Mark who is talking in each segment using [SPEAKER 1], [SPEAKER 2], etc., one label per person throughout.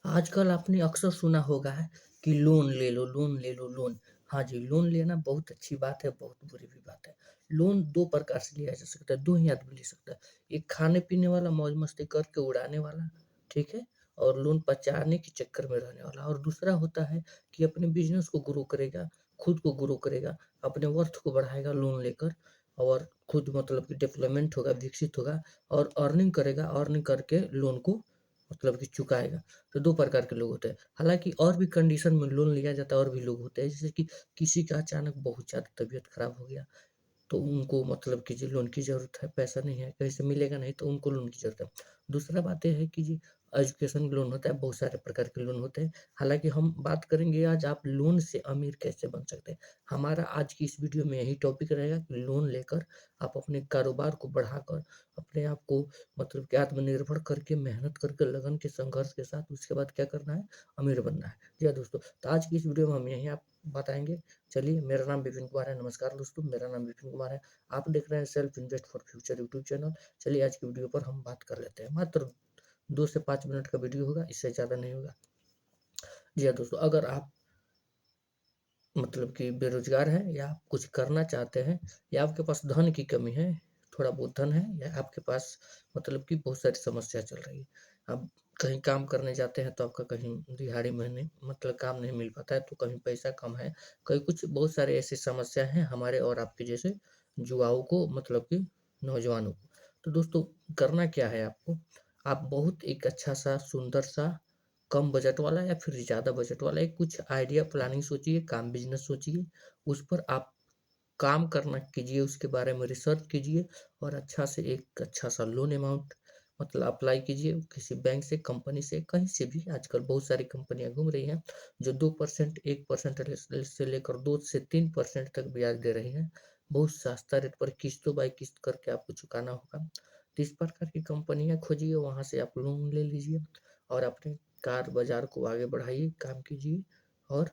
[SPEAKER 1] आजकल आपने अक्सर सुना होगा है कि लोन ले लो, लोन ले लो, लोन। हाँ जी, लोन लेना बहुत अच्छी बात है, बहुत बुरी भी बात है। लोन 2 प्रकार से लिया जा सकता है, 2 ही आदमी ले सकता है। एक खाने-पीने वाला, मौज-मस्ती करके उड़ाने वाला, ठीक है? और लोन बचाने के चक्कर में रहने वाला। और दूसरा होता है कि अपने बिज़नेस को ग्रो करेगा, खुद को ग्रो करेगा, अपने वर्थ को बढ़ाएगा लोन लेकर और खुद मतलब कि डेवलपमेंट होगा, विकसित होगा और अर्निंग करेगा, अर्निंग करके लोन को मतलब कि चुकाएगा। तो 2 प्रकार के लोग होते हैं। हालाँकि और भी कंडीशन में लोन लिया जाता है और भी लोग होते हैं, जैसे कि किसी का अचानक बहुत ज़्यादा तबीयत खराब हो गया, तो उनको मतलब कि जी लोन की ज़रूरत है, पैसा नहीं है, कहीं से मिलेगा नहीं तो उनको लोन की ज़रूरत है। दूसरा बात ये है कि जी एजुकेशन लोन होता है, बहुत सारे प्रकार के लोन होते हैं। हालाँकि हम बात करेंगे आज आप लोन से अमीर कैसे बन सकते हैं। हमारा आज की इस वीडियो में यही टॉपिक रहेगा कि लोन लेकर आप अपने कारोबार को बढ़ाकर अपने आप को मतलब कि आत्मनिर्भर करके, मेहनत करके, लगन के संघर्ष के साथ उसके बाद क्या करना है, अमीर बनना है। जी हाँ दोस्तों, तो आज की इस वीडियो में हम यही आप बताएँगे। चलिए, मेरा नाम विपिन कुमार है। नमस्कार दोस्तों, मेरा नाम विपिन कुमार है। आप देख रहे हैं self invest for future YouTube channel. चलिए आज की वीडियो पर हम बात कर लेते हैं। मात्र 2 से 5 मिनट का वीडियो होगा, इससे ज़्यादा नहीं होगा। जी हाँ दोस्तों, अगर आप मतलब कि बेरोज़गार हैं या आप कुछ करना चाहते हैं या आपके पास धन की कमी है, थोड़ा बहुत धन है या आपके पास मतलब कि बहुत सारी समस्या चल रही है। आप कहीं काम करने जाते हैं तो आपका कहीं दिहाड़ी महीने मतलब काम नहीं मिल पाता है, तो कहीं पैसा कम है, कहीं कुछ बहुत सारे ऐसी समस्या हैं हमारे और आपके जैसे युवाओं को मतलब कि नौजवानों को। तो दोस्तों करना क्या है आपको? आप बहुत एक अच्छा-सा, सुंदर-सा कम बजट वाला या फिर ज़्यादा बजट वाला एक कुछ आइडिया प्लानिंग सोचिए, काम बिज़नेस सोचिए, उस पर आप काम करना कीजिए, उसके बारे में रिसर्च कीजिए और अच्छा से एक अच्छा-सा लोन अमाउंट मतलब अप्लाई कीजिए किसी बैंक से, कंपनी से, कहीं से भी। आजकल बहुत सारी कंपनियाँ घूम रही हैं, जो 2%, 1% से लेकर 2 से 3% तक ब्याज दे रही हैं। बहुत सस्ता रेट पर किस्तों बाय किस्त करके आपको चुकाना होगा। तो इस प्रकार की कंपनियाँ खोजिए, वहाँ से आप लोन ले लीजिए और अपने कार बाज़ार को आगे बढ़ाइए, काम कीजिए और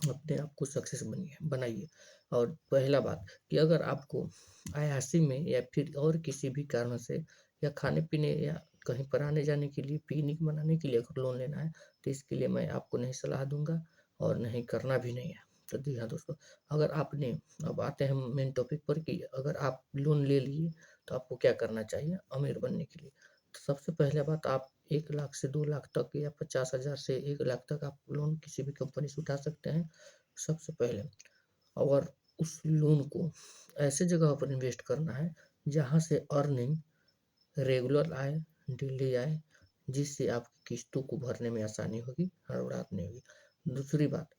[SPEAKER 1] अपने आप को सक्सेस बनिए बनाइए। और पहला बात कि अगर आपको अयासी में या फिर और किसी भी कारण से या खाने-पीने या कहीं पर आने-जाने के लिए, पिकनिक मनाने के लिए अगर लोन लेना है, तो इसके लिए मैं आपको नहीं सलाह दूँगा और नहीं करना भी नहीं है। तो जी हाँ दोस्तों, अगर आपने अब आते हैं मेन टॉपिक पर कि अगर आप लोन ले लिए, तो आपको क्या करना चाहिए अमीर बनने के लिए? तो सबसे पहले बात आप 1 लाख से 2 लाख तक या 50,000 से 1 लाख तक आप लोन किसी भी कंपनी से उठा सकते हैं। सबसे पहले और उस लोन को ऐसे जगह पर इन्वेस्ट करना है जहाँ से अर्निंग रेगुलर आए, डेली आए, जिससे आपकी किस्तों को भरने में आसानी होगी, हड़बड़ाहट नहीं होगी। दूसरी बात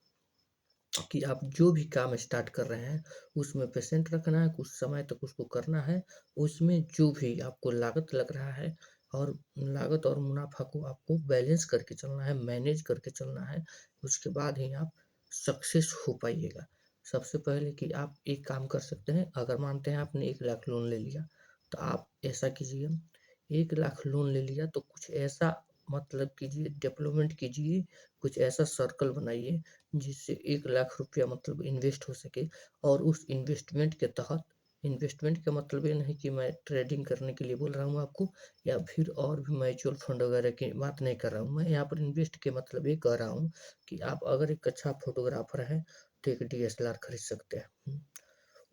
[SPEAKER 1] कि आप जो भी काम स्टार्ट कर रहे हैं, उसमें पेशेंस रखना है, कुछ समय तक उसको करना है। उसमें जो भी आपको लागत लग रहा है और लागत और मुनाफ़ा को आपको बैलेंस करके चलना है, मैनेज करके चलना है। उसके बाद ही आप सक्सेस हो पाइएगा। सबसे पहले कि आप एक काम कर सकते हैं, अगर मानते हैं आपने 1 लाख लोन ले लिया, तो आप ऐसा कीजिए, 1 लाख लोन ले लिया तो कुछ ऐसा मतलब कीजिए, डेवलपमेंट कीजिए, कुछ ऐसा सर्कल बनाइए जिससे 1 लाख रुपया मतलब इन्वेस्ट हो सके और उस इन्वेस्टमेंट के तहत इन्वेस्टमेंट का मतलब ये नहीं कि मैं ट्रेडिंग करने के लिए बोल रहा हूँ आपको या फिर और भी म्यूचुअल फंड वगैरह की बात नहीं कर रहा हूँ। मैं यहाँ पर इन्वेस्ट के मतलब ये कह रहा हूँ कि आप अगर एक अच्छा फ़ोटोग्राफ़र हैं, तो एक डीएसएलआर खरीद सकते हैं।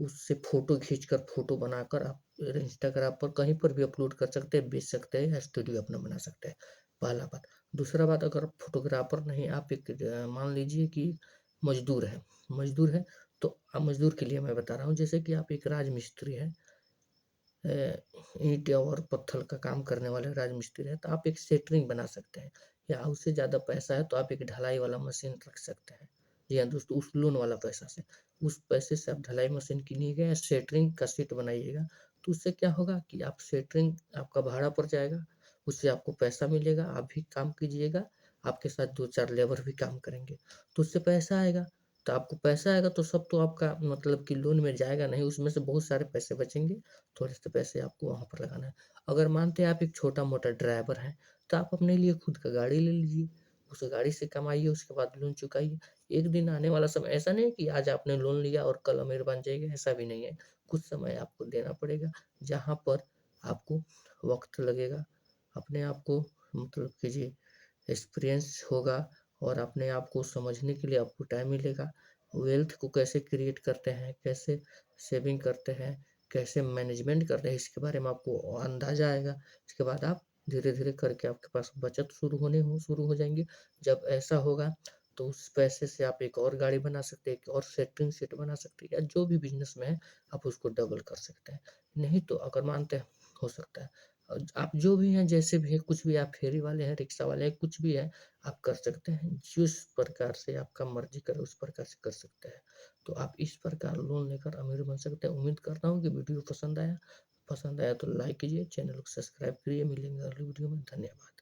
[SPEAKER 1] उससे फ़ोटो खींचकर, फ़ोटो बनाकर आप इंस्टाग्राम पर कहीं पर भी अपलोड कर सकते हैं, बेच सकते हैं या स्टूडियो अपना बना सकते हैं, पहला बात। दूसरा बात अगर फ़ोटोग्राफ़र नहीं आप एक मान लीजिए कि मज़दूर हैं, तो मज़दूर के लिए मैं बता रहा हूँ जैसे कि आप एक राजमिस्त्री हैं ईंट और पत्थर का काम करने वाले राजमिस्त्री हैं, तो आप एक सेंटरिंग बना सकते हैं या उससे ज़्यादा पैसा है तो आप एक ढलाई वाला मशीन रख सकते हैं। जी हाँ दोस्तों, उस लोन वाला पैसा से। उस पैसे से आप ढलाई मशीन किनिएगा या सेंटरिंग का सेट बनाइएगा, तो उससे क्या होगा कि आप सेंटरिंग आपका भाड़ा पड़ जाएगा, उससे आपको पैसा मिलेगा, आप भी काम कीजिएगा, आपके साथ 2-4 लेबर भी काम करेंगे, तो उससे पैसा आएगा। तो आपको पैसा आएगा तो सब तो आपका मतलब कि लोन में जाएगा नहीं, उसमें से बहुत सारे पैसे बचेंगे। थोड़े से पैसे आपको वहाँ पर लगाना है। अगर मानते हैं आप एक छोटा-मोटा ड्राइवर हैं, तो आप अपने लिए खुद का गाड़ी ले लीजिए। उस गाड़ी से कमाइए, उसके बाद लोन चुकाइए। एक दिन आने वाला समय ऐसा नहीं है कि आज आपने लोन लिया और कल अमीर बन जाइएगा, ऐसा भी नहीं है। कुछ समय आपको देना पड़ेगा, जहाँ पर आपको वक़्त लगेगा। अपने आप को मतलब कीजिए एक्सपीरियंस होगा और अपने आप को समझने के लिए आपको टाइम मिलेगा। वेल्थ को कैसे क्रिएट करते हैं, कैसे सेविंग करते हैं, कैसे मैनेजमेंट करते हैं, इसके बारे में आपको अंदाज़ा आएगा। इसके बाद आप धीरे-धीरे करके आपके पास बचत शुरू हो जाएँगी। जब ऐसा होगा तो उस पैसे से आप एक और गाड़ी बना सकते हैं, एक और सेटिंग सेट बना सकते हैं या जो भी बिज़नेस में है आप उसको डबल कर सकते हैं। नहीं तो अगर मानते हैं हो सकता है आप जो भी हैं, जैसे भी हैं, कुछ भी आप फेरी वाले हैं, रिक्शा वाले हैं, कुछ भी है, आप कर सकते हैं। जिस प्रकार से आपका मर्ज़ी करे उस प्रकार से कर सकते हैं। तो आप इस प्रकार लोन लेकर अमीर बन सकते हैं। उम्मीद करता हूँ कि वीडियो पसंद आया। पसंद आया तो लाइक कीजिए, चैनल को सब्सक्राइब करिए। मिलेंगे अगली वीडियो में। धन्यवाद।